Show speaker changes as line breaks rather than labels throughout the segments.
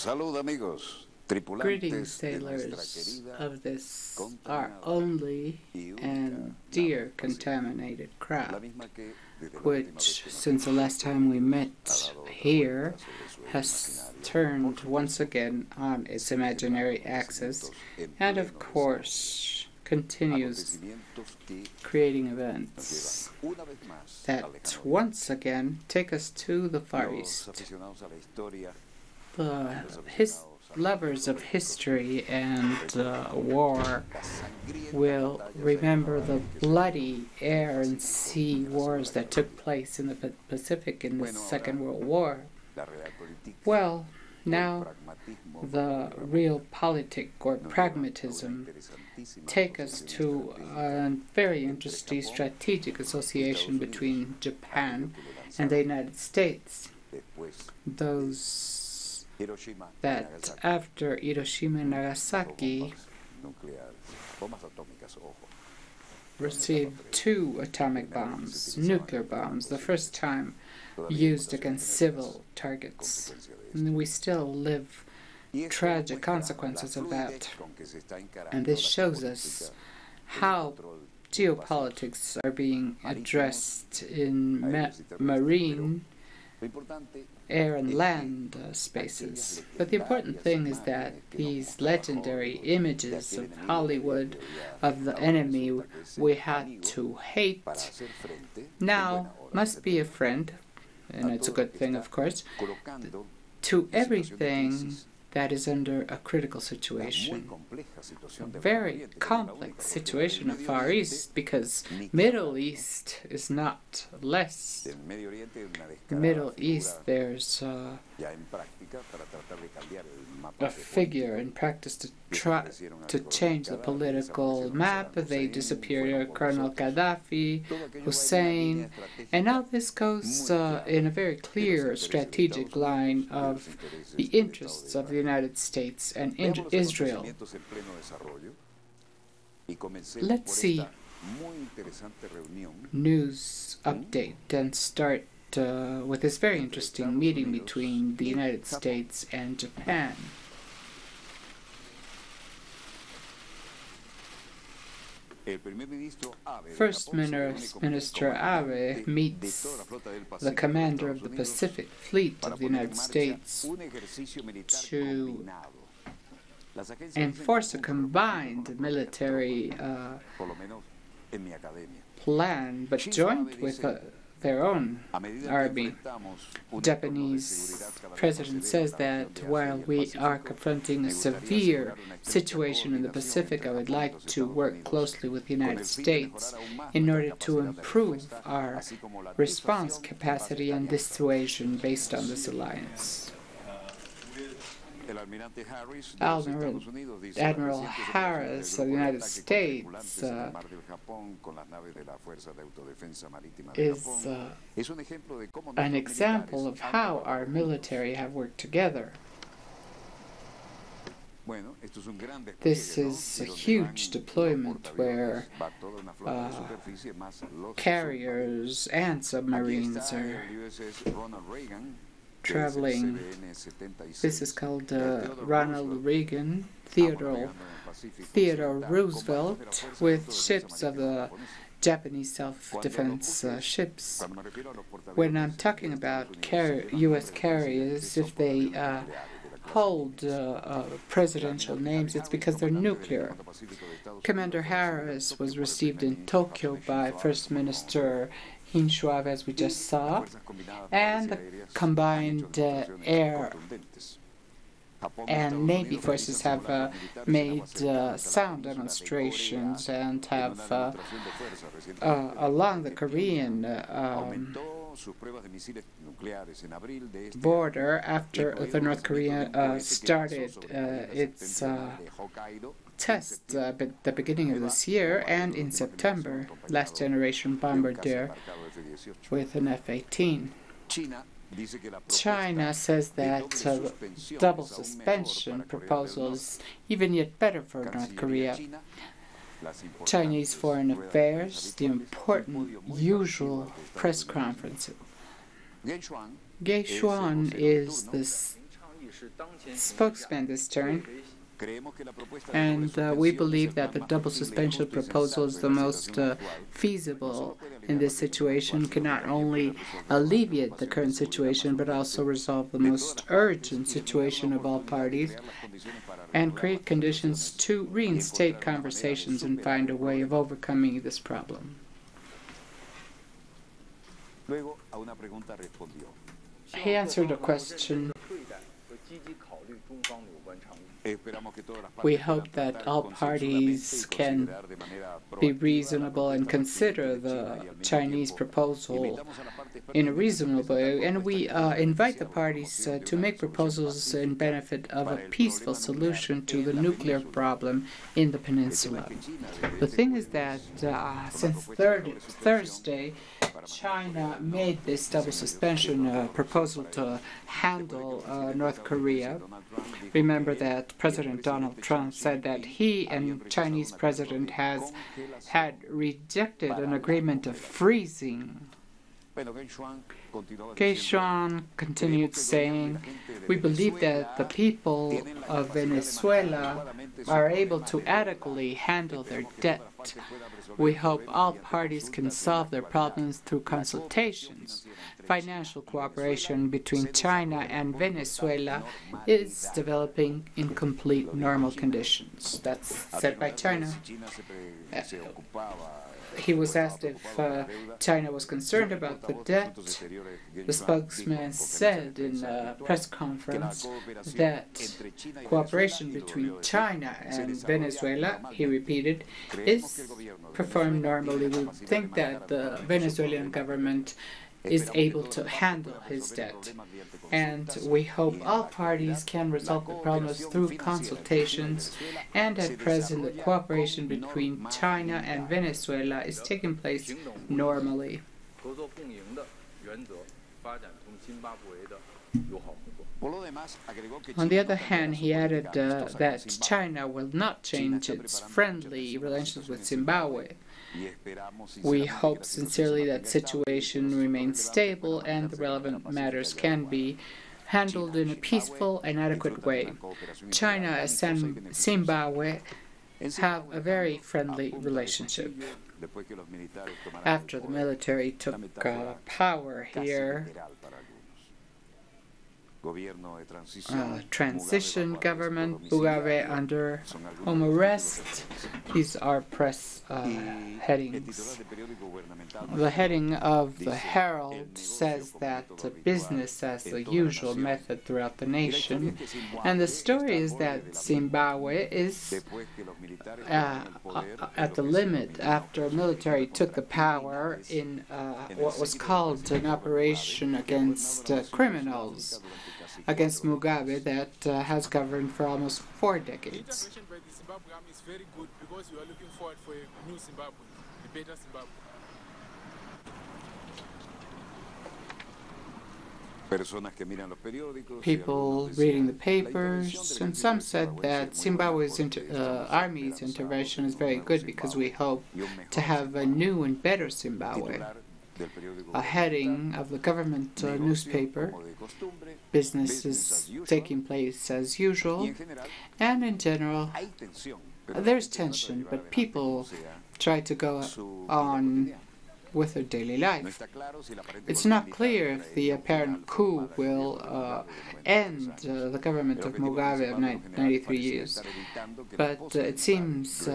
Salud, amigos,
Greetings,
tripulantes de nuestra
sailors
querida
of this our
contaminada
only
y única
and dear
nave pacífica,
contaminated
la
craft,
misma que desde la última vez
which,
que nos
since the
vimos,
last time we
ha
met
dado otra
here,
vuelta sobre su eje
has
imaginario,
turned
por
once
supuesto,
again on its
sin celebrar
imaginary axis,
acontecimientos en
and
pleno
of
desarrollo,
course continues
acontecimientos que
creating
nos
events
llevan una vez más al
that
lejano
once again take us to the Far
oriente. Los
East.
aficionados a la historia,
The
los aficionados
lovers of history and war
la sangrienta
will
batalla
remember the
que se
bloody air and sea wars that took place in the Pacific in the Second World War.
la realpolitik,
Well, now
pragmatismo,
the realpolitik or pragmatism take us to a very interesting strategic association between Japan and the United States.
después
Those
Hiroshima y
that
Nagasaki,
after Hiroshima and Nagasaki
bombas atómicas, ojo,
received 2 atomic bombs, nuclear bombs, the first time used against civil targets.
consecuencia de eso.
And we still live
Y esto
tragic
muestra
consequences
la
of
fluidez
that.
con que se está encarando
And this
la
shows
geopolítica
us
y el
how
control
geopolitics are being addressed in marine,
Lo importante
air and land spaces. But the important thing is that these legendary images of Hollywood, of the enemy we had to hate,
para hacer frente
now must be a friend, and it's a good thing, of course,
colocando
to
en situación de
everything
crisis
that is under a critical
la muy
situation.
compleja situación del
Very
Medio Oriente, que es la única
complex
frontera
situation
del
of
Medio
Far
Oriente,
East, because
ni que
Middle
hablar.
East is not less.
Del Medio Oriente hay una descarada
Middle
figura
East, there's
ya en práctica para tratar de cambiar el mapa
a figure in practice to try to change the political map. They disappeared Colonel Gaddafi, Hussein, and now this goes in a very clear strategic line of the interests of the United States and Israel. Let's see news update and start with this very interesting meeting between the United States and Japan. First Minister Abe meets the commander of the Pacific Fleet of the United States to enforce a combined military plan, but joined with their own army. Japanese president says that while we are confronting a severe situation in the Pacific, I would like to work closely with the United States in order to improve our response capacity and dissuasion based on this alliance. Admiral Harris of the United States is an example of how our military have worked together. This is a huge deployment where carriers and submarines are traveling. This is called Ronald Reagan, Theodore Roosevelt, with ships of the Japanese self-defense ships. When I'm talking about U.S. carriers, if they hold presidential names, it's because they're nuclear. Commander Harris was received in Tokyo by First Minister Hinshuave, as we just saw, and the combined air and Navy forces have made sound demonstrations and have along the Korean border after the North Korea started its test at the beginning of this year, and in September, last generation bombardier with an F-18. China says that double suspension proposal is even yet better for North Korea. Chinese Foreign Affairs, the important usual press conference. Gay Xuan is this spokesman this turn, and we believe that the double suspension proposal is the most feasible in this situation, can not only alleviate the current situation but also resolve the most urgent situation of all parties and create conditions to reinstate conversations and find a way of overcoming this problem. He answered a question. We hope that all parties can be reasonable and consider the Chinese proposal in a reasonable way, and we invite the parties to make proposals in benefit of a peaceful solution to the nuclear problem in the peninsula. The thing is that since Thursday, China made this double suspension proposal to handle North Korea. Remember that President Donald Trump said that he and Chinese President had rejected an agreement of freezing. Kayshuan continued saying, "We believe that the people of Venezuela are able to adequately handle their debt. We hope all parties can solve their problems through consultations. Financial cooperation between China and Venezuela is developing in complete normal conditions." That's said by China. He was asked if China was concerned about the debt. The spokesman said in a press conference that cooperation between China and Venezuela, he repeated, is performed normally. We think that the Venezuelan government is able to handle his debt. And we hope all parties can resolve the problems through consultations, and at present the cooperation between China and Venezuela is taking place normally. On the other hand, he added that China will not change its friendly relations with Zimbabwe. We hope sincerely that the situation remains stable and the relevant matters can be handled in a peaceful and adequate way. China and Zimbabwe have a very friendly relationship. After the military took power here, transition government, Mugabe under home arrest. These are press headings. The heading of the Herald says that business as the usual method throughout the nation, and the story is that Zimbabwe is at the limit after military took the power in what was called an operation against criminals, against Mugabe that has governed for almost 4 decades.
Zimbabwe army is very good because we are looking forward for a new Zimbabwe, a better Zimbabwe.
People reading the papers, and some said that Zimbabwe's army's intervention is very good because we hope to have a new and better Zimbabwe. A heading of the government newspaper, business is taking place as usual, and in general there's tension, but people try to go on with their daily life. It's not clear if the apparent coup will end the government of Mugabe of 93 years, but it seems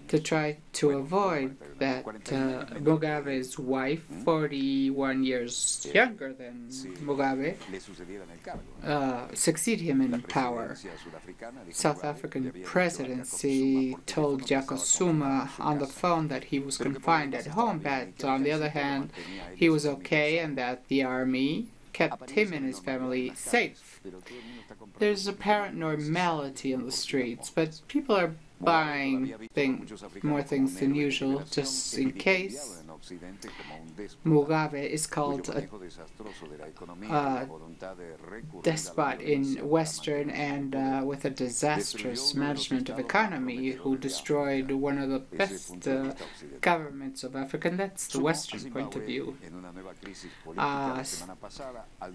to try to avoid that Mugabe's wife, 41 years younger than Mugabe, succeed him in power. South African presidency told Jacob Zuma on the phone that he was confined at home, but on the other hand, he was okay and that the army kept him and his family safe. There's apparent normality in the streets, but people are buying more things than usual, just in case. Mugabe is called a despot in Western and with a disastrous management of economy, who destroyed one of the best governments of Africa, and that's the Western point of view.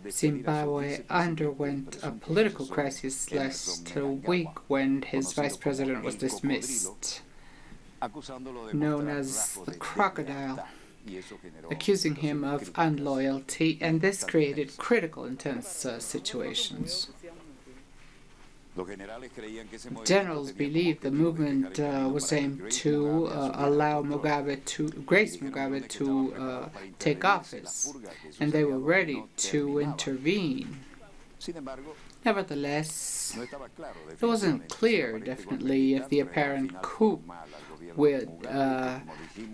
Zimbabwe underwent a political crisis last week when his vice president was dismissed, known as the crocodile, accusing him of unloyalty, and this created critical, intense situations. Generals believed the movement was aimed to allow Grace Mugabe to take office, and they were ready to intervene. Nevertheless, it wasn't clear, definitely, if the apparent coup would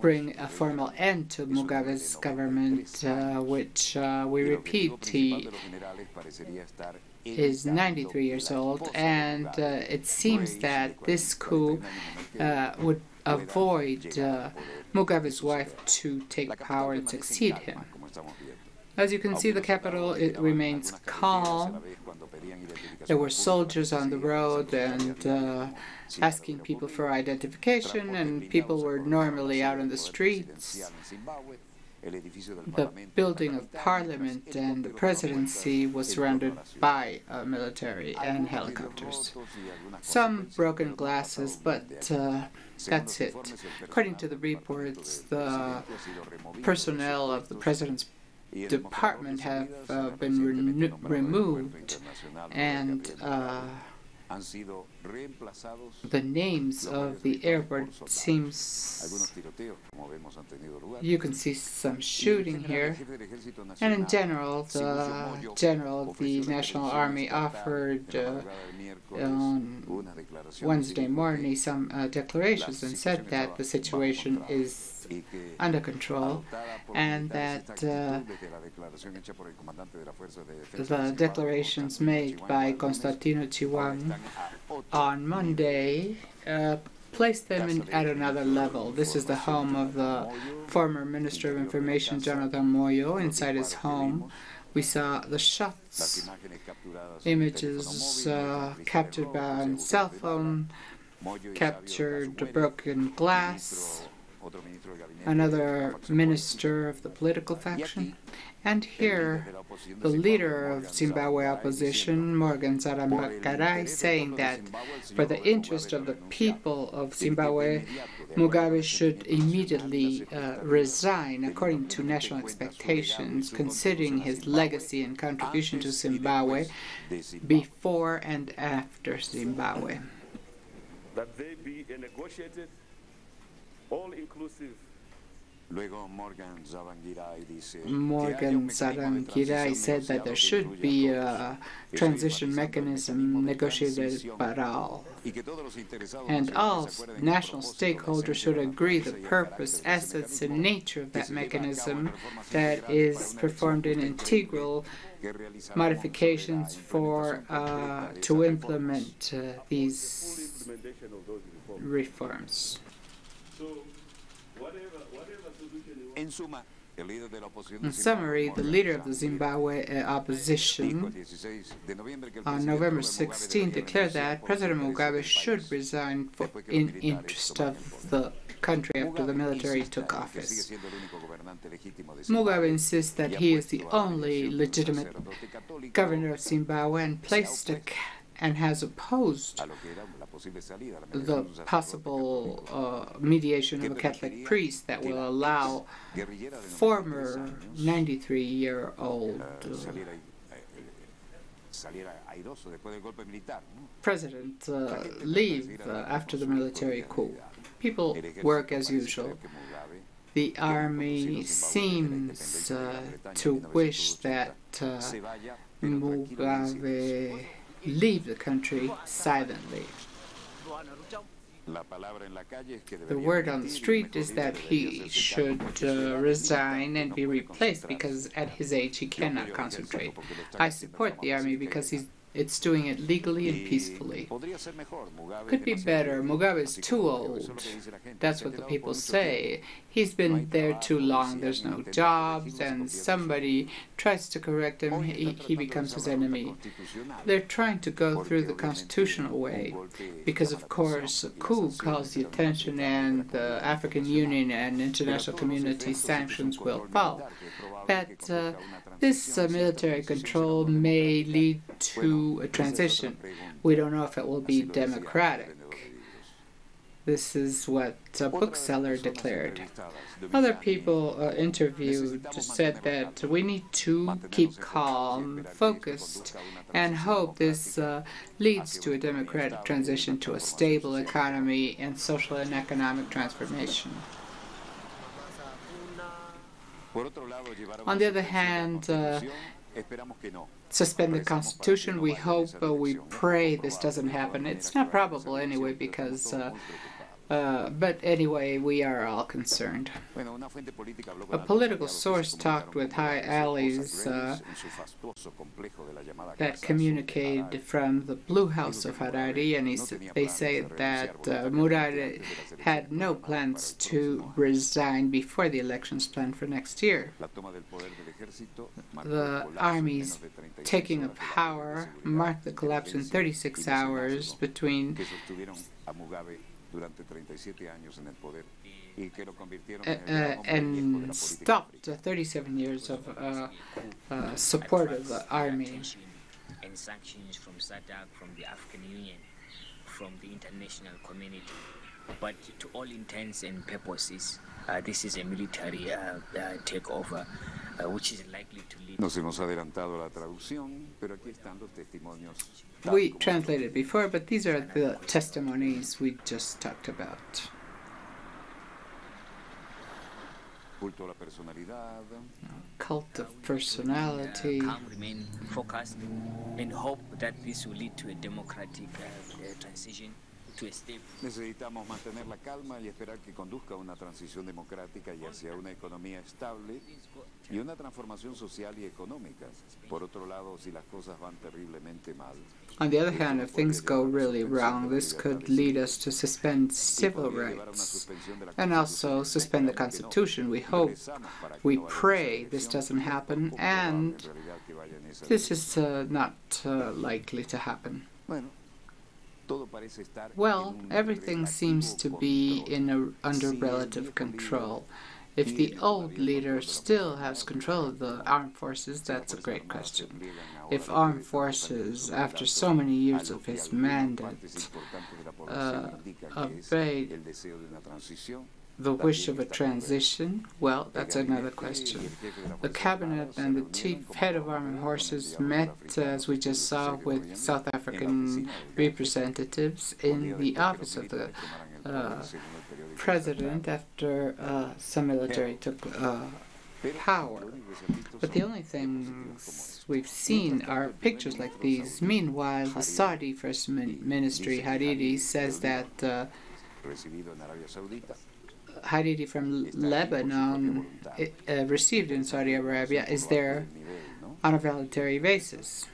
bring a formal end to Mugabe's government, which, we repeat, he is 93 years old, and it seems that this coup would avoid Mugabe's wife to take power and succeed him. As you can see, the capital, it remains calm. There were soldiers on the road and asking people for identification, and people were normally out in the streets. The building of Parliament and the presidency was surrounded by military and helicopters. Some broken glasses, but that's it. According to the reports, the personnel of the president's department have been removed, and the names of the airport seems, you can see some shooting here, and in general, the National Army offered on Wednesday morning some declarations and said that the situation is under control, and that the declarations made by Constantino Chiwang on Monday placed them at another level. This is the home of the former Minister of Information, Jonathan Moyo. Inside his home, we saw the shots, images captured by a cell phone, captured broken glass, another minister of the political faction. And here, the leader of Zimbabwe opposition, Morgan Tsvangirai, saying that for the interest of the people of Zimbabwe, Mugabe should immediately resign according to national expectations, considering his legacy and contribution to Zimbabwe before and after Zimbabwe.
That they be a negotiated, all-inclusive.
Morgan Tsvangirai said that there should be a transition mechanism negotiated by all, and all national stakeholders should agree the purpose, assets, and nature of that mechanism that is performed in integral modifications for to implement these reforms. In summary, the leader of the Zimbabwe opposition on November 16 declared that President Mugabe should resign in interest of the country after the military took office. Mugabe insists that he is the only legitimate governor of Zimbabwe and has opposed the possible mediation of a Catholic priest that will allow former 93-year-old president leave after the military coup. People work as usual. The army seems to wish that Mugabe leave the country silently. The word on the street is that he should resign and be replaced because at his age he cannot concentrate. I support the army because he's It's doing it legally and peacefully. Could be better. Mugabe is too old. That's what the people say. He's been there too long. There's no jobs, and somebody tries to correct him, he becomes his enemy. They're trying to go through the constitutional way because, of course, a coup calls the attention, and the African Union and international community sanctions will fall. But this military control may lead to a transition. We don't know if it will be democratic. This is what a bookseller declared. Other people interviewed said that we need to keep calm, focused, and hope this leads to a democratic transition to a stable economy and social and economic transformation. On the other hand, suspend the constitution. We hope, we pray this doesn't happen. It's not probable anyway, because but anyway, we are all concerned. A political source talked with high allies that communicated from the Blue House of Harare, and they say that Murare had no plans to resign before the elections planned for next year. The army's taking of power marked the collapse in 36 hours between and stopped 37 years of support of the army.
And sanctions from SADC, from the African Union, from the international community. But to all intents and purposes, this is a military takeover, which is likely to lead.
Nos hemos adelantado la traducción, pero aquí están los testimonios.
We translated before, but these are the testimonies we just talked about.
Culto a la personalidad.
Cult of personality.
Calm, remain focused, and hope that this will lead to a democratic transition.
Necesitamos mantener la calma y esperar que conduzca a una transición democrática y hacia una economía estable y una transformación social y económica. Por otro lado, si las cosas van terriblemente mal.
On the other hand, if things go really wrong, this could lead us to suspend civil rights and also suspend the Constitution. We hope, we pray this doesn't happen, and this is not likely to happen. Well, everything seems to be under relative control. If the old leader still has control of the armed forces, that's a great question. If armed forces, after so many years of his mandate, obey the wish of a transition, well, that's another question. The cabinet and the chief head of armed forces met, as we just saw, with South African representatives in the office of the president after some military took power. But the only things we've seen are pictures like these. Meanwhile, the Saudi First Ministry, Hariri, says that Hariri from Lebanon, received in Saudi Arabia, is there on a voluntary basis.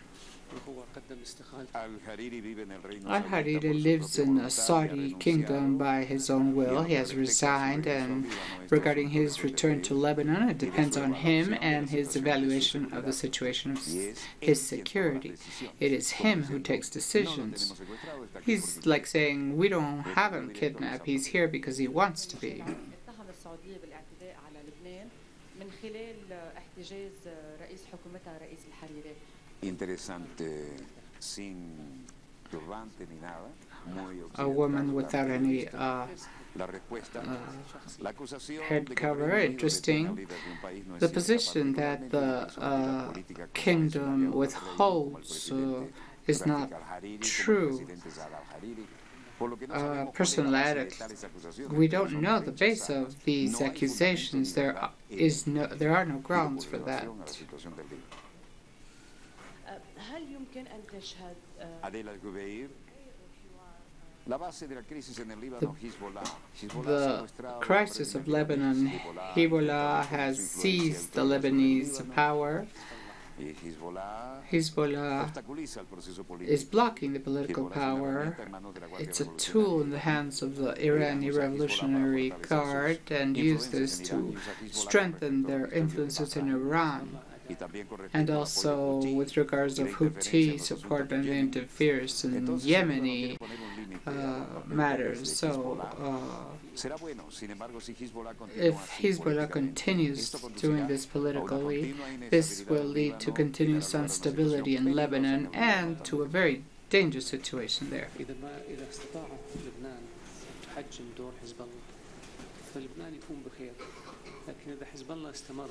Al-Hariri lives in the Saudi kingdom by his own will. He has resigned, and regarding his return to Lebanon, it depends on him and his evaluation of the situation of his security. It is him who takes decisions. He's like saying, we don't have him kidnapped, he's here because he wants to be. A woman without any head cover. Interesting. The position that the kingdom withholds is not true. We don't know the base of these accusations. There are no grounds for that. The crisis of Lebanon, Hezbollah has seized the Lebanese power Hezbollah is blocking the political power. It's a tool in the hands of the Iranian Revolutionary Guard and use this to strengthen their influences in Iran. And also with regards of Houthi support and interference in Yemeni matters. So if Hezbollah continues doing this politically, this will lead to continuous instability in Lebanon and to a very dangerous situation there.
لكن إذا حزب الله استمر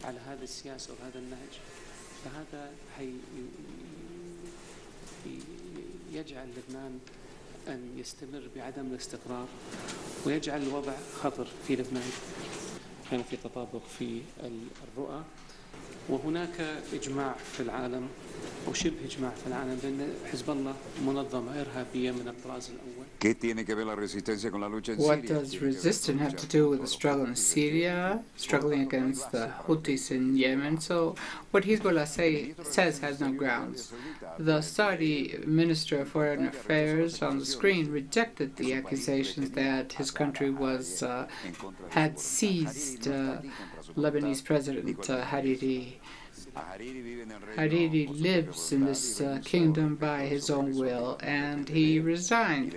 على هذه السياسة وهذا النهج فهذا يجعل لبنان أن يستمر بعدم الاستقرار ويجعل الوضع خطر في لبنان. كان في تطابق في الرؤى وهناك إجماع في العالم وشبه إجماع في العالم بأن حزب الله منظمة إرهابية من الطراز الأول.
What does resistance have to do with the struggle in Syria, struggling against the Houthis in Yemen? So what Hezbollah says has no grounds. The Saudi Minister of Foreign Affairs on the screen rejected the accusations that his country had seized Lebanese President Hariri. Hariri lives in this kingdom by his own will, and he resigned.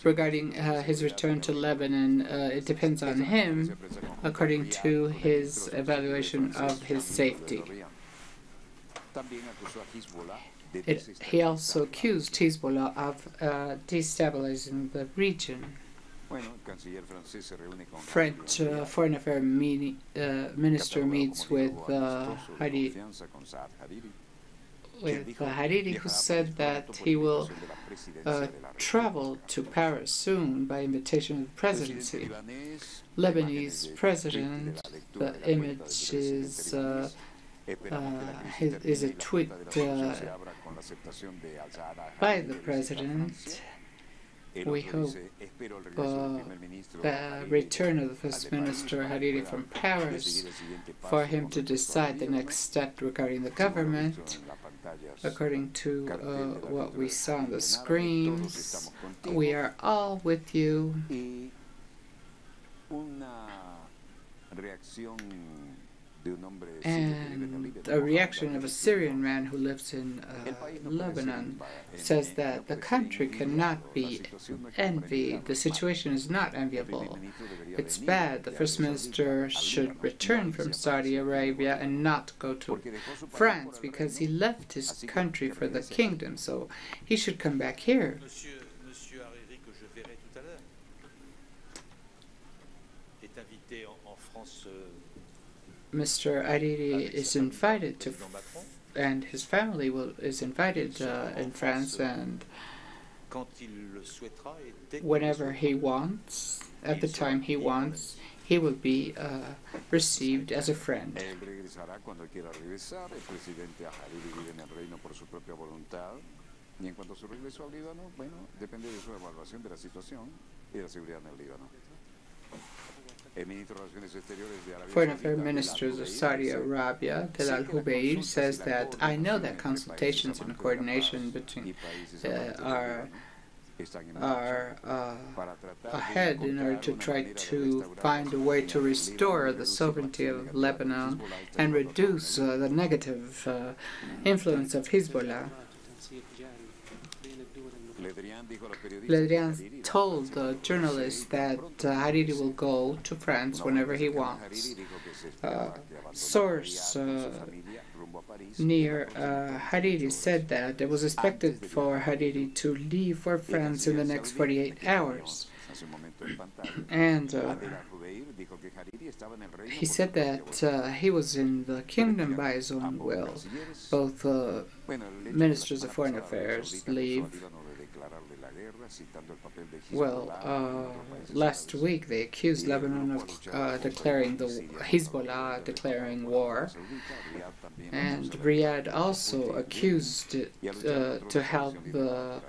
Regarding his return to Lebanon, it depends on him, according to his evaluation of his safety. He also accused Hezbollah of destabilizing the region. French Foreign Affairs Minister meets with Hariri, who said that he will travel to Paris soon by invitation of the presidency. Lebanese president, the image is a tweet by the president. We hope the return of the First Minister Hariri from Paris for him to decide the next step regarding the government. According to what we saw on the screens, we are all with you. And a reaction of a Syrian man who lives in Lebanon says that the country cannot be envied. The situation is not enviable. It's bad. The First Minister should return from Saudi Arabia and not go to France because he left his country for the kingdom. So he should come back here. Mr. Hariri is invited to, and his family is invited in France, and whenever he wants, at the time he wants, he will be received as a friend. Foreign Affairs Ministers of Saudi Arabia, Delal Hubeir, says that I know that consultations and coordination between are ahead in order to try to find a way to restore the sovereignty of Lebanon and reduce the negative influence of Hezbollah. Ledrian told the journalists that Hariri will go to France whenever he wants. Source near Hariri said that it was expected for Hariri to leave for France in the next 48 hours. And he said that he was in the kingdom by his own will. Both ministers of foreign affairs leave. Well, last week they accused Lebanon of declaring Hezbollah declaring war, and Riyadh also accused it to help the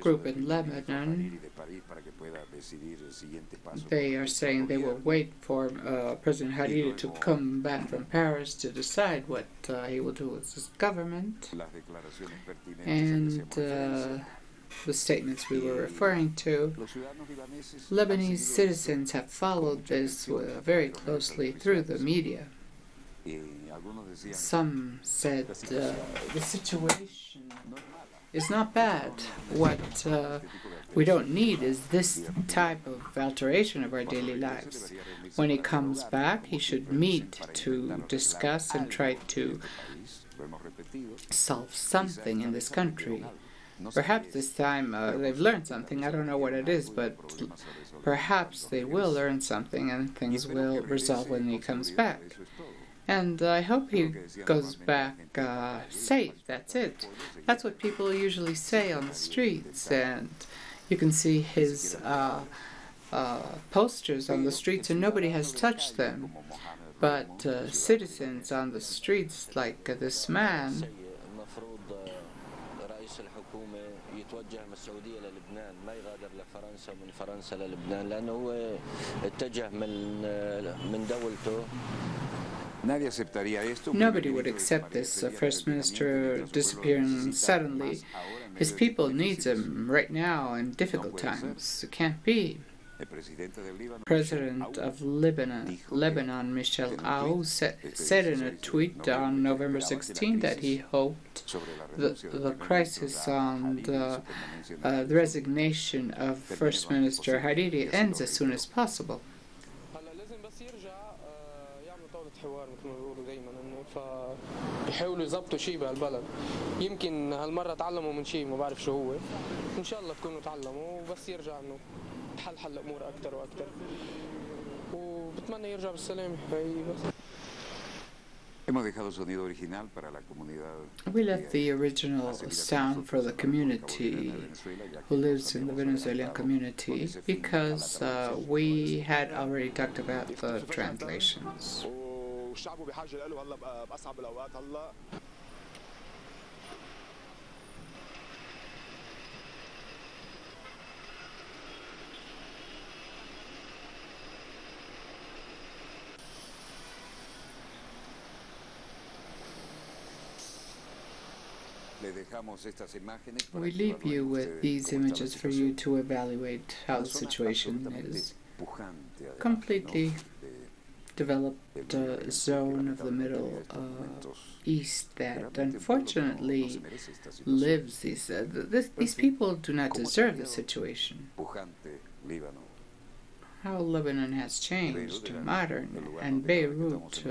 group in Lebanon, they are saying they will wait for President Hariri to come back from Paris to decide what he will do with his government. And the statements we were referring to, Lebanese citizens have followed this very closely through the media. Some said the situation is not bad. What we don't need is this type of alteration of our daily lives. When he comes back, he should meet to discuss and try to solve something in this country. Perhaps this time they've learned something. I don't know what it is, but perhaps they will learn something and things will resolve when he comes back. And I hope he goes back safe. That's it. That's what people usually say on the streets. And you can see his posters on the streets, and nobody has touched them. But citizens on the streets, like this man,
يتوجه من السعودية للبنان ما يغادر لفرنسا ومن فرنسا للبنان لأنه هو اتجه من دولته.
Nobody would accept this First Minister disappearing suddenly. His people need him right now in difficult times. It can't be. President of Lebanon, Michel Aoun, said in a tweet on November 16 that he hoped the crisis on the resignation of First Minister Hariri ends as soon as possible.
يحاولوا يضبطوا شيء بهالبلد يمكن هالمرة تعلموا من شيء ما بعرف شو هو إن شاء الله تكونوا تعلموا وبس يرجع إنه تحل الأمور أكتر وأكتر وبتمنى يرجع بالسلامة هي بس.
We left the original sound for the community who lives in the Venezuelan community because we had already talked about the translations.
والشعب بحاجه له هلا باصعب الاوقات هلا
We leave you with these images for you to evaluate how the situation is. Completely developed zone of the Middle East that unfortunately lives these people do not deserve the situation. How Lebanon has changed, modern, and Beirut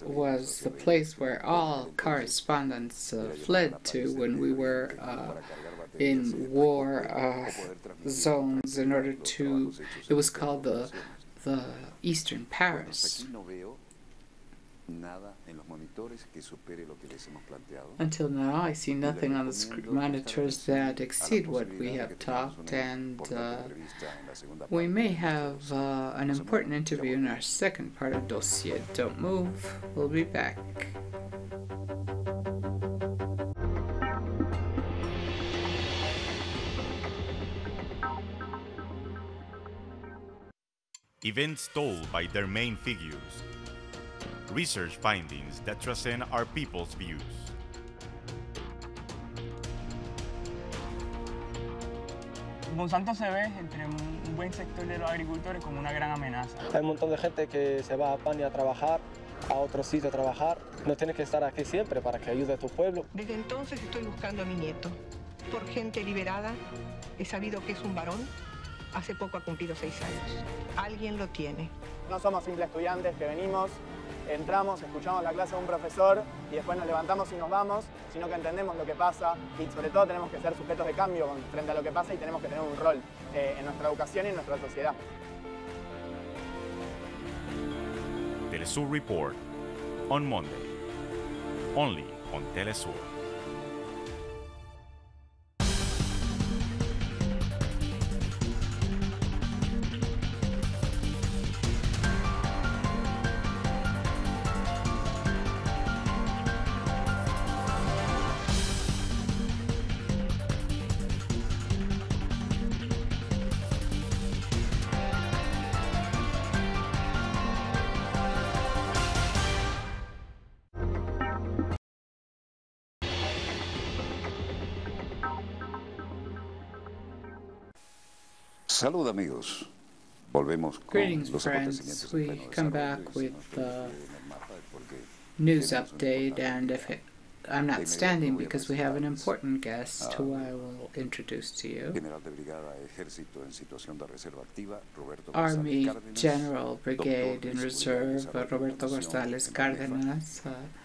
was the place where all correspondents fled to when we were in war zones in order to, it was called the Eastern Paris. Until now, I see nothing on the monitors that exceed what we have talked, and we may have an important interview in our second part of Dossier. Don't move, we'll be back.
Events told by their main figures. Research findings that transcend our people's views.
Monsanto se ve entre un buen sector de los agricultores como una gran amenaza.
Hay un montón de gente que se va a España a trabajar, a otro sitio a trabajar. No tienes que estar aquí siempre para que ayude a tu pueblo.
Desde entonces estoy buscando a mi nieto. Por gente liberada, he sabido que es un varón. Hace poco ha cumplido 6 años. Alguien lo tiene.
No somos simples estudiantes que venimos, entramos, escuchamos la clase de un profesor y después nos levantamos y nos vamos, sino que entendemos lo que pasa y sobre todo tenemos que ser sujetos de cambio frente a lo que pasa y tenemos que tener un rol en nuestra educación y en nuestra sociedad.
Telesur Report on Monday, only on Telesur.
Salud, amigos. Volvemos con
Greetings,
los
friends.
acontecimientos
We
en pleno
come
desarrollo,
back
y si
with
no estoy
the
en el mapa es porque
news
tenemos un
update,
importante
and if
invitado.
I'm
De
not
inmediato
standing
voy a
because we have an
presentarles
important guest who
al
I will introduce to you.
General de Brigada Ejército en situación de reserva activa, Roberto
Army
González Cárdenas,
General Brigade
doctor
in
en Seguridad y
Reserve,
Desarrollo de
Roberto
la Nación
González
en la UNEFA,
Cárdenas,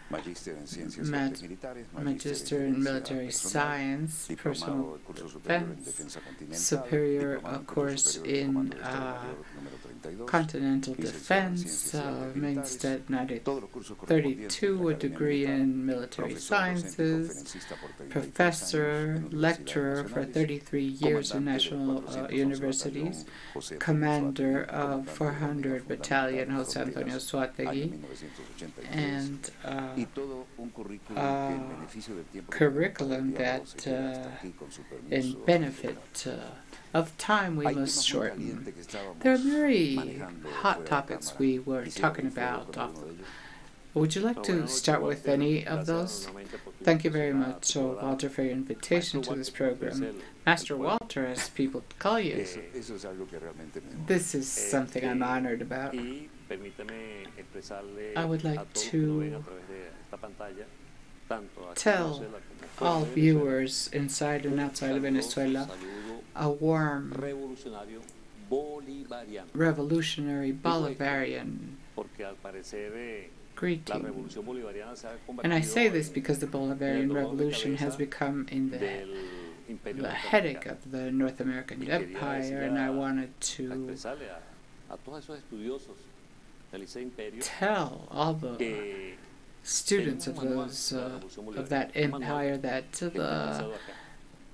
magíster en Ciencias y Artes Militares,
Magister in Military Science,
diplomado
Personal
de curso superior en
Defense,
Defensa Continental,
Superior
diplomado en curso
course
superior de
in
Comando de Estado Mayor número 32,
Continental
licenciado en
Defense,
Ciencias y Artes Militares,
Minstead
todos los cursos correspondientes en
32,
la
a
Academia
degree
Militar,
in Military
profesor, docente y
Sciences,
conferencista por 33 años
professor,
en universidades
lecturer for
nacionales,
33 years in
comandante del
national
411
universities,
Batallón José Antonio
commander
Anzuategui,
of
comandante de la Unidad
400 Battalion
Fundamental de
Jose Antonio
Fronteras, año
Anzuategui,
1983,
and
y todo un currículum que en beneficio del tiempo que
curriculum
tenemos para el
that,
diálogo se queda hasta aquí con su
in
permiso,
benefit
general.
of time we
Hay
must
temas muy
shorten.
calientes que estábamos
There are very
manejando
hot
fuera de
topics
cámara.
we were
Quisiera
talking
ir fuego
about.
con alguno de ellos.
Would you like to start with any of those? Thank you very much, Walter, for your invitation to this program. Master Walter, as people call you.
Eso es algo que realmente me honra.
This is something I'm honored about.
Y permítame expresarle
I would like
a todos que lo ven
to
a través de esta pantalla, tanto aquí en
tell
Venezuela como
all
fuera de Venezuela,
viewers inside and outside of Venezuela
saludo
a warm
revolucionario bolivariano.
revolutionary Bolivarian
Porque al parecer la
greeting.
revolución bolivariana se ha
And I say this
convertido
because the Bolivarian Revolution has become in
del imperio
the headache
norteamericano.
of the North American
Y quería
Empire,
decirle
and I
a
wanted to
expresarle a todos esos estudiosos del ese imperio
tell all the
que
students of those of that empire that the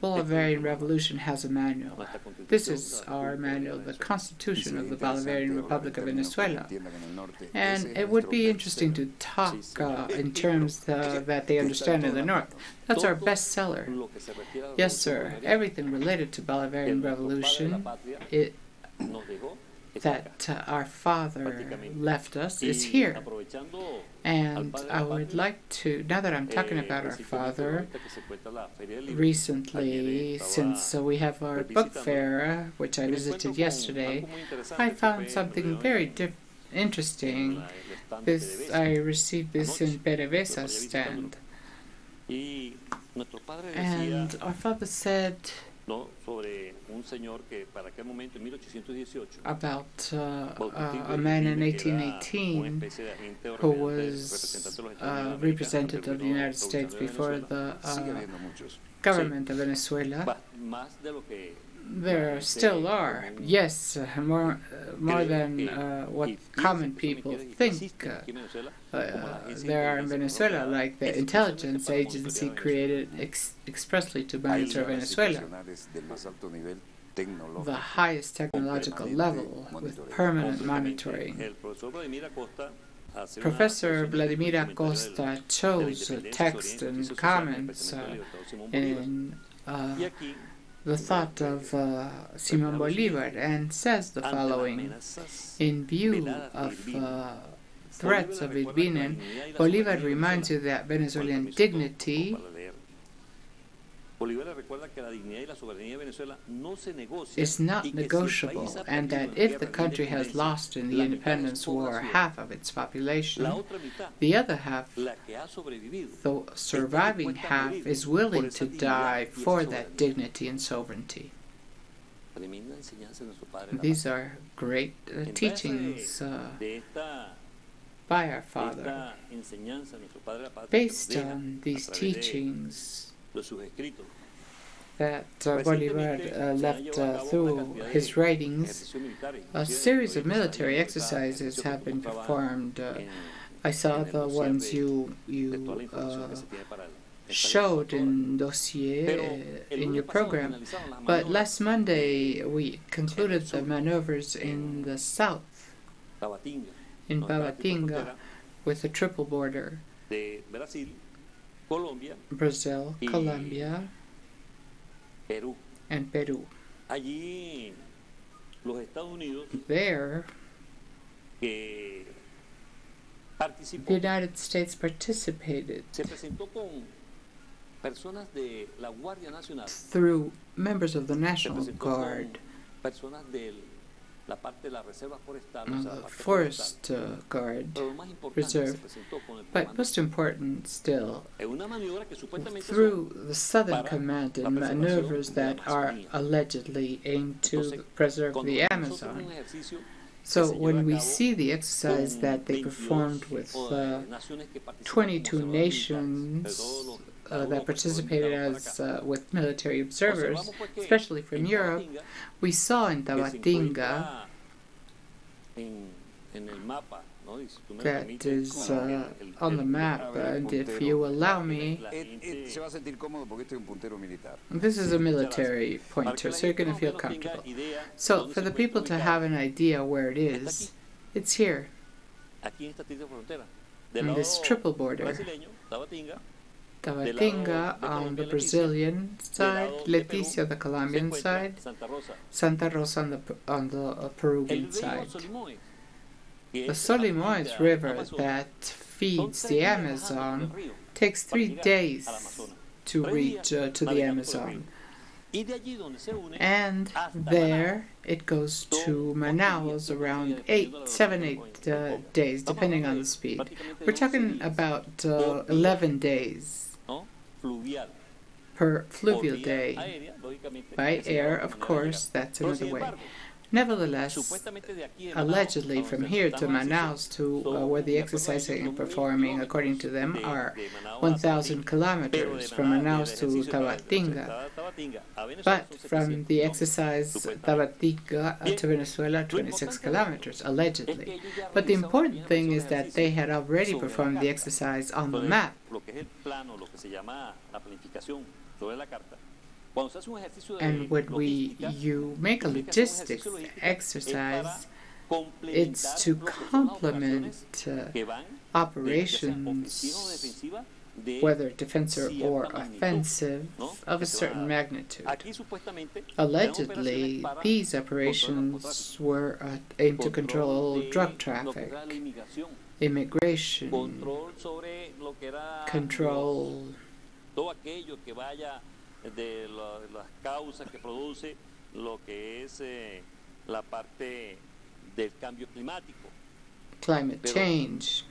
Bolivarian Revolution has a manual. This is our manual, the Constitution of the Bolivarian Republic of Venezuela. And it would be interesting to talk in terms that they understand in the North. That's our bestseller. Yes, sir. Everything related to Bolivarian Revolution, that our father left us is here. And I would like to, now that I'm talking about our father, recently, since we have our book fair, which I visited yesterday, I found something very interesting. I received this in PDVSA's stand. And our father said about a man in 1818 who was representative of the United States before the government of Venezuela. There still are, yes, more than what common people think there are in Venezuela, like the intelligence agency created expressly to monitor Venezuela, the highest technological level with permanent monitoring. Professor Vladimir Acosta chose text and comments in the thought of Simón Bolívar and says the following: in view of threats of it being, Bolívar reminds you that Venezuelan dignity is not negotiable, and that if the country has lost in the independence war half of its population, the other half, the surviving half, is willing to die for that dignity and sovereignty. These are great teachings by our father. Based on these teachings that Bolívar left through his writings, a series of military exercises have been performed. I saw the ones you showed in Dossier in your program, but last Monday we concluded the maneuvers in the south, in Babatinga, with a triple border: Brazil, Colombia, and Peru. There, the United States participated through members of the National Guard forest guard reserve. But most important still, through the Southern Command and maneuvers that are allegedly aimed to preserve the Amazon. So when we see the exercise that they performed with 22 nations that participated as with military observers, especially from Europe, we saw in Tabatinga that is on the map, and if you allow me, this is a military pointer, so you're going to feel comfortable. So for the people to have an idea where it is, it's here, in this triple border. Tabatinga on the Brazilian side, Leticia the Colombian side, Santa Rosa on the Peruvian side. The Solimões River that feeds the Amazon takes 3 days to reach to the Amazon. And there it goes to Manaus around 7-8 days, depending on the speed. We're talking about 11 days per fluvial day. By air, of course, that's another way. Nevertheless, allegedly from here to Manaus to where the exercises are performing, according to them, are 1,000 kilometers from Manaus to Tabatinga. But from the exercise Tabatinga to Venezuela, 26 kilometers, allegedly. But the important thing is that they had already performed the exercise on the map. And when you make a logistics exercise, it's to complement operations, whether defensive or offensive, of a certain magnitude. Allegedly, these operations were aimed to control drug traffic, immigration, control
de las causas que produce lo que es la parte del cambio climático.
Climate change.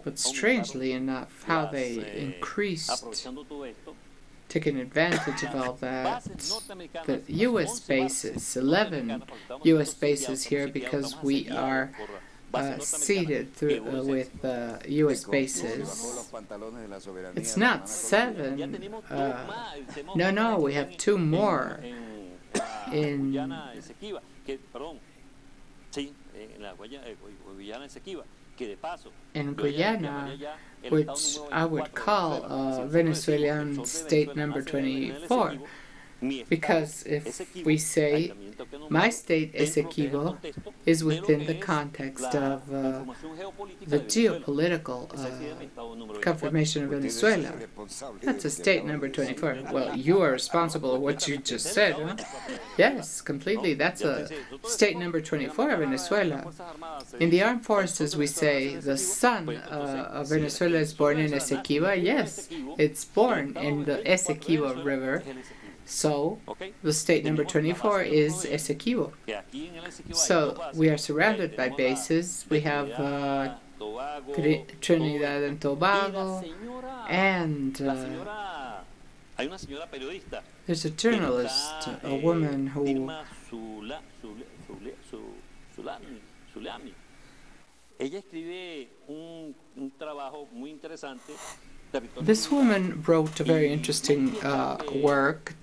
But strangely enough, how they increased, taking advantage of all that, the U.S. bases, 11 U.S. bases here, because we are seated with U.S. bases. It's not 7. No, we have 2 more in Guyana, which I would call Venezuelan state number 24. Because if we say my state, Essequibo, is within the context of the geopolitical confirmation of Venezuela, that's a state number 24. Well, you are responsible for what you just said, huh? Yes, completely. That's a state number 24 of Venezuela. In the armed forces, we say the son of Venezuela is born in Essequibo. Yes, it's born in the Essequibo River. So, the state number 24 is Essequibo. So, we are surrounded by bases. We have Trinidad and Tobago, and there's a journalist, a woman who this woman wrote a very interesting work,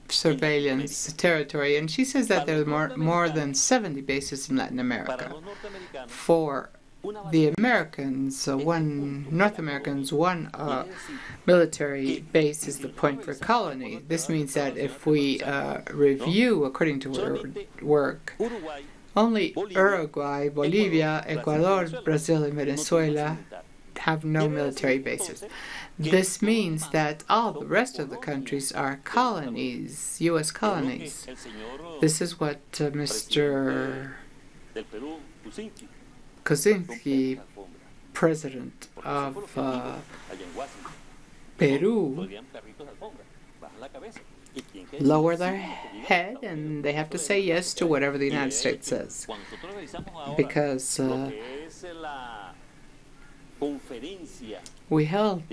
Surveillance Territory, and she says that there are more than 70 bases in Latin America. For the Americans, North Americans, one military base is the point for colony. This means that if we review, according to her work, only Uruguay, Bolivia, Ecuador, Brazil, and Venezuela have no military bases. This means that all the rest of the countries are colonies, U.S. colonies. This is what Mr. Kosinski, president of Peru, lower their head and they have to say yes to whatever the United States says. Because we held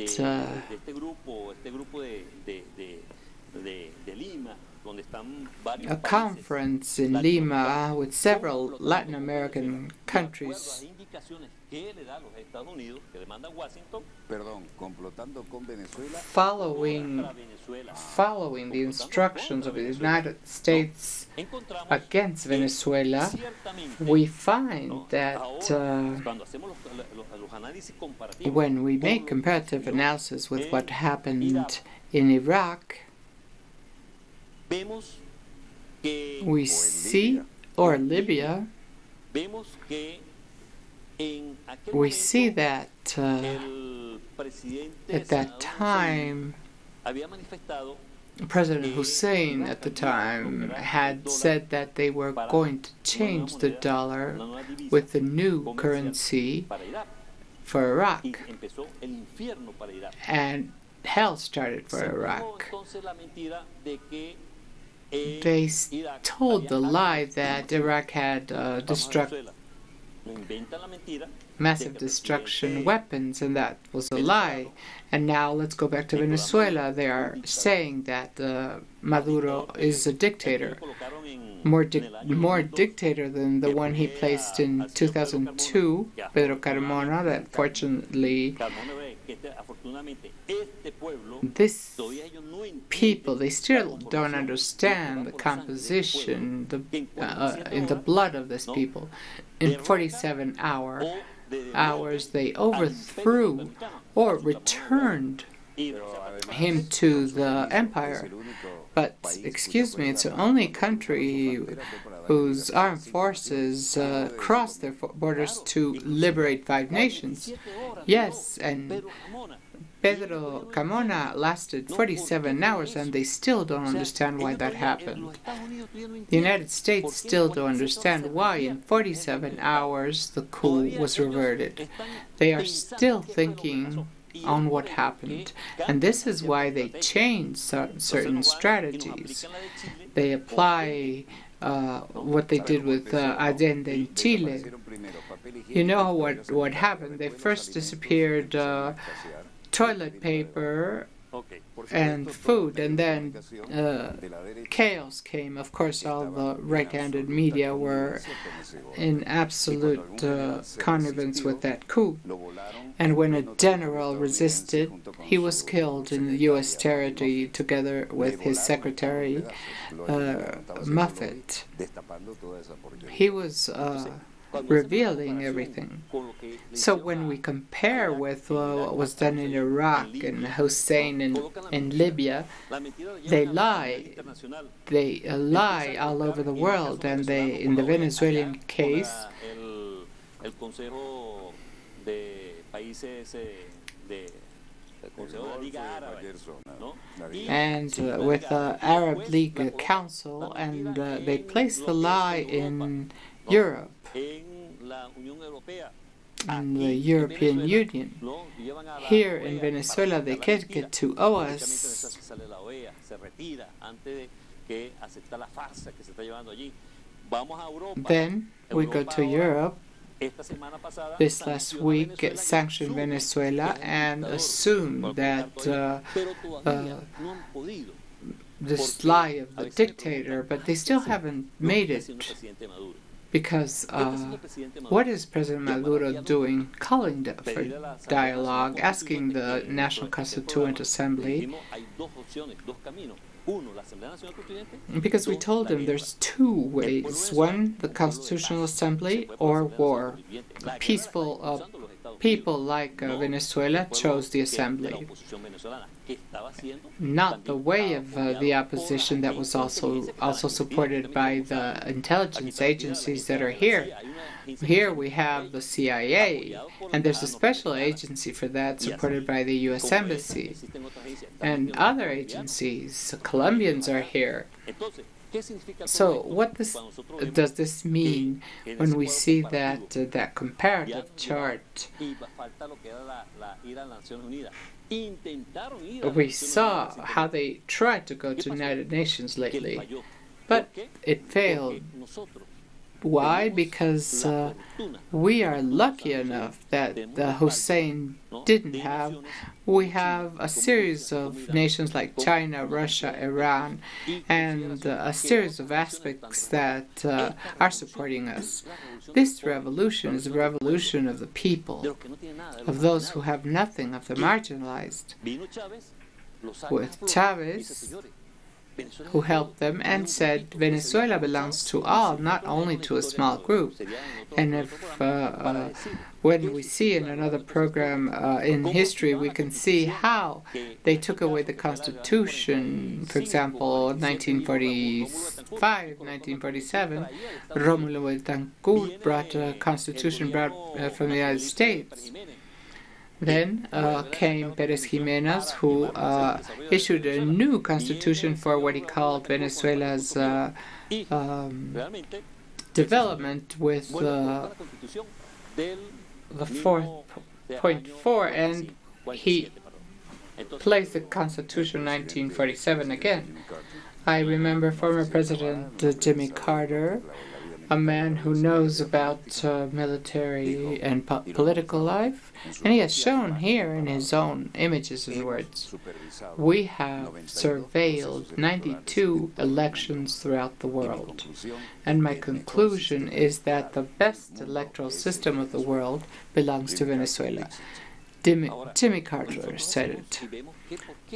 a conference in Lima with several Latin American countries. Following the instructions of the United States against Venezuela, we find that when we make comparative analysis with what happened in Iraq, we see, or Libya, we see that at that time, President Hussein at the time had said that they were going to change the dollar with the new currency for Iraq. And hell started for Iraq. They told the lie that Iraq had massive destruction weapons, and that was a lie. And now let's go back to Venezuela. They are saying that Maduro is a dictator, more dictator than the one he placed in 2002, Pedro Carmona, that fortunately this people, they still don't understand the composition in the blood of this people. In 47 hours, they overthrew or returned him to the empire. But, excuse me, it's the only country whose armed forces crossed their borders to liberate 5 nations. Yes, and Pedro Carmona lasted 47 hours, and they still don't understand why that happened. The United States still don't understand why in 47 hours the coup was reverted. They are still thinking on what happened, and this is why they changed certain strategies. They apply what they did with Allende in Chile. You know what happened? They first disappeared toilet paper and food, and then chaos came. Of course, all the right-handed media were in absolute connivance with that coup. And when a general resisted, he was killed in the U.S. territory together with his secretary, Muffet. He was revealing everything. So when we compare with what was done in Iraq and Hussein in Libya, they lie. They lie all over the world, and they, in the Venezuelan case, and with the Arab League Council, and they placed the lie in Europe, in the European Union. Here in Venezuela, they can't get to us. Then we go to Europe. This last week, it sanctioned Venezuela and assumed that this lie of the dictator, but they still haven't made it. Because what is President Maduro doing? Calling for dialogue, asking the National Constituent Assembly. Because we told him there's 2 ways. One, the Constitutional Assembly, or war. Peaceful people like Venezuela chose the assembly. Not the way of the opposition that was also supported by the intelligence agencies that are here. Here we have the CIA, and there's a special agency for that supported by the U.S. Embassy. And other agencies, Colombians are here. So what does this mean when we see that that comparative chart? We saw how they tried to go to the United Nations lately, but it failed. Why? Because we are lucky enough that Hussein didn't have. We have a series of nations like China, Russia, Iran, and a series of aspects that are supporting us. This revolution is a revolution of the people, of those who have nothing, of the marginalized. With Chavez, who helped them and said Venezuela belongs to all, not only to a small group. And if when we see in another program in history, we can see how they took away the Constitution. For example, 1945, 1947, Rómulo Betancourt brought a Constitution from the United States. Then came Pérez Jiménez, who issued a new constitution for what he called Venezuela's development with the 4.4, and he placed the Constitution 1947 again. I remember former President Jimmy Carter, a man who knows about military and political life, and he has shown here in his own images and words. We have surveilled 92 elections throughout the world, and my conclusion is that the best electoral system of the world belongs to Venezuela. Jimmy Carter said it.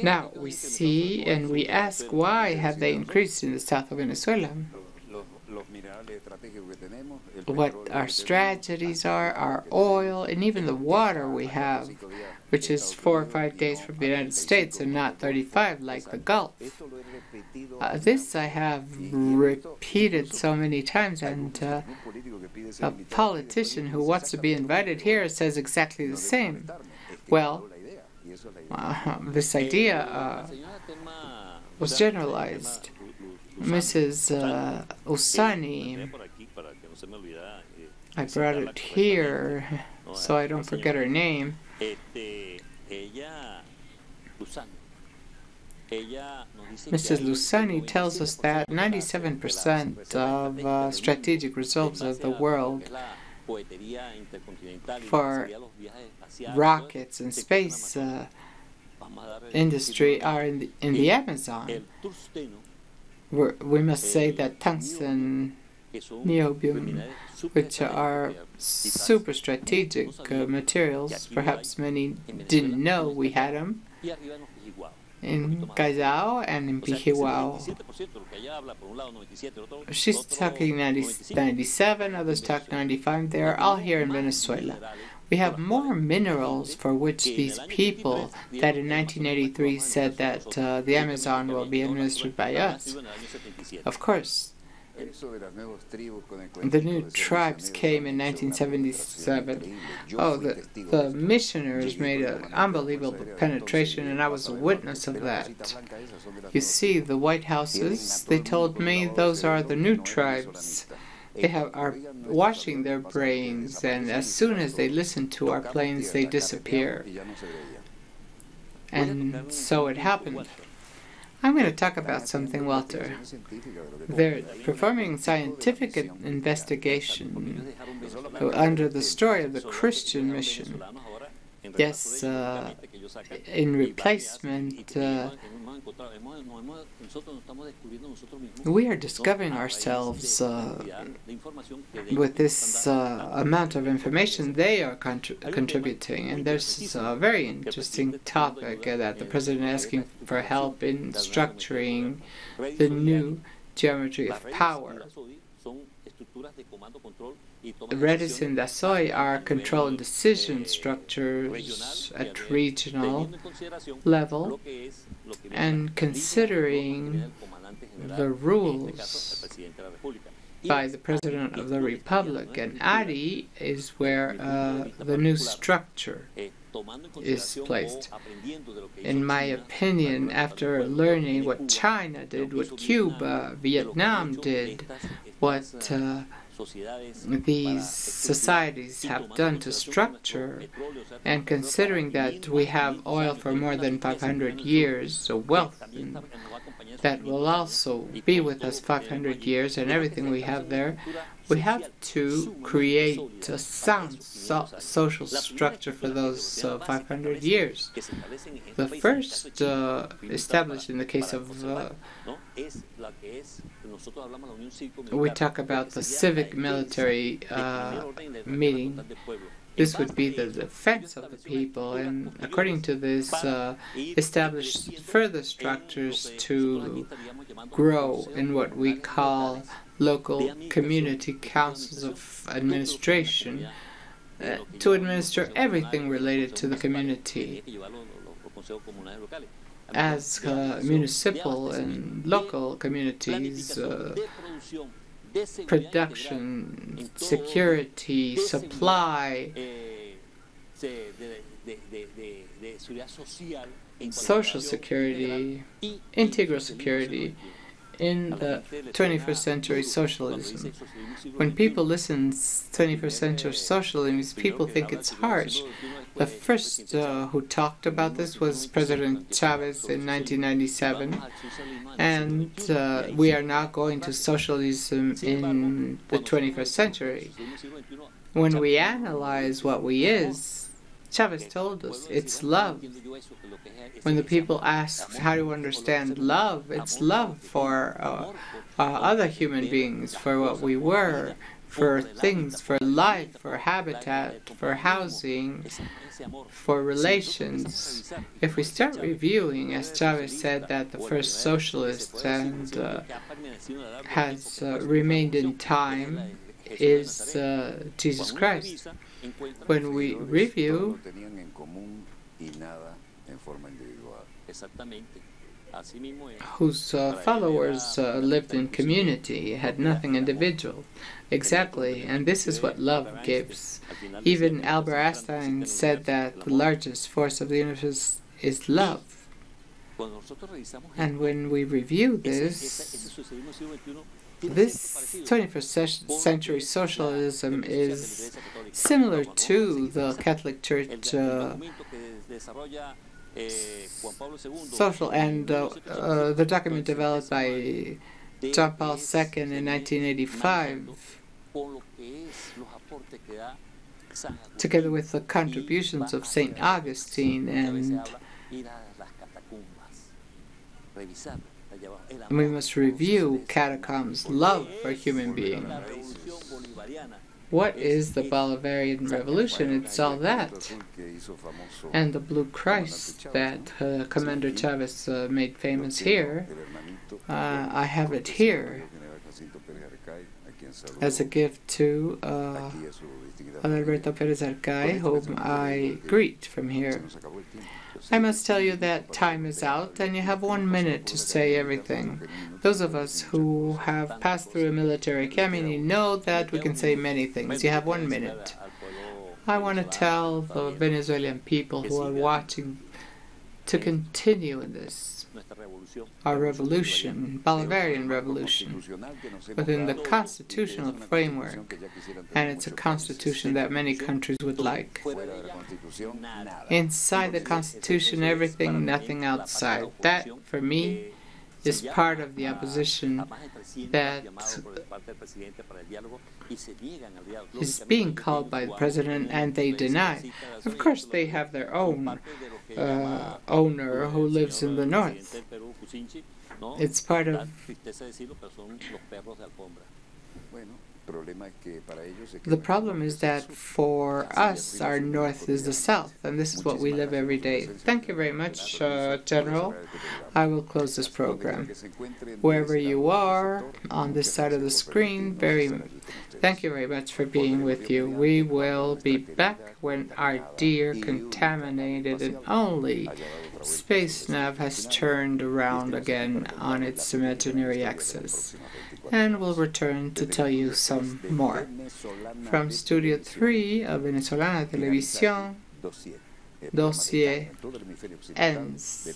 Now we see and we ask, why have they increased in the south of Venezuela? What our strategies are, our oil, and even the water we have, which is 4 or 5 days from the United States and not 35 like the Gulf. This I have repeated so many times, and a politician who wants to be invited here says exactly the same. Well, this idea was generalized. Mrs. Usani, I brought it here so I don't forget her name. Mrs. Lusani tells us that 97% of strategic results of the world for rockets and space industry are in the Amazon. We must say that tungsten, niobium, which are super strategic materials, perhaps many didn't know we had them, in Callao and in Pijiwao. She's talking 97, others talk 95. They are all here in Venezuela. We have more minerals for which these people that in 1983 said that the Amazon will be administered by us. Of course, the new tribes came in 1977. Oh, the missionaries made an unbelievable penetration, and I was a witness of that. You see, the White Houses, they told me those are the new tribes. They are washing their brains, and as soon as they listen to our planes, they disappear. And so it happened. I'm going to talk about something, Walter. They're performing scientific investigation under the story of the Christian mission. Yes, in replacement, we are discovering ourselves with this amount of information they are contributing. And there's a very interesting topic that the President is asking for help in structuring the new geometry of power. Redis and Dossier are control and decision structures at regional level, and considering the rules by the President of the Republic. And ADI is where the new structure is placed. In my opinion, after learning what China did, what Cuba, Vietnam did, what these societies have done to structure, and considering that we have oil for more than 500 years, a wealth that will also be with us 500 years, and everything we have there, we have to create a sound social structure for those 500 years. The first established in the case of we talk about the civic military meeting. This would be the defense of the people, and according to this, establish further structures to grow in what we call local community councils of administration, to administer everything related to the community. As municipal and local communities, production, security, supply, social security, integral security in the 21st century socialism. When people listen to 21st century socialism, people think it's harsh. The first who talked about this was President Chavez in 1997, and we are now going to socialism in the 21st century. When we analyze what we is, Chavez told us it's love. When the people ask how to understand love, it's love for other human beings, for what we were, for things, for life, for habitat, for housing, for relations. If we start reviewing, as Chavez said, that the first socialist and has remained in time is Jesus Christ. When we review, whose followers lived in community, had nothing individual. Exactly, and this is what love gives. Even Albert Einstein said that the largest force of the universe is love. And when we review this 21st century socialism is similar to the Catholic Church social, and the document developed by John Paul II in 1985, together with the contributions of St. Augustine, and we must review catacombs' love for human beings. What is the Bolivarian Revolution? It's all that. And the Blue Christ that Commander Chavez made famous here, I have it here as a gift to Alberto Perez Arcay, whom I greet from here. I must tell you that time is out, and you have 1 minute to say everything. Those of us who have passed through a military academy know that we can say many things. You have 1 minute. I want to tell the Venezuelan people who are watching to continue in this, our revolution, Bolivarian revolution, within the constitutional framework, and it's a constitution that many countries would like. Inside the constitution, everything, nothing outside. That, for me, is part of the opposition that is being called by the president, and they deny. Of course, they have their own owner who lives in the north. It's part of... The problem is that for us, our north is the south, and this is what we live every day. Thank you very much, General. I will close this program. Wherever you are, on this side of the screen, thank you very much for being with you. We will be back when our dear, contaminated, and only space nav has turned around again on its imaginary axis. And we'll return to tell you some more. From Studio 3 of Venezolana Televisión, Dossier ends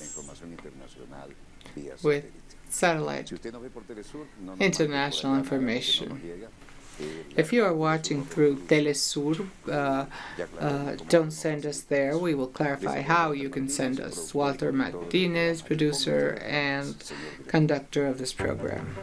with satellite international information. If you are watching through Telesur, don't send us there. We will clarify how you can send us. Walter Martinez, producer and conductor of this program.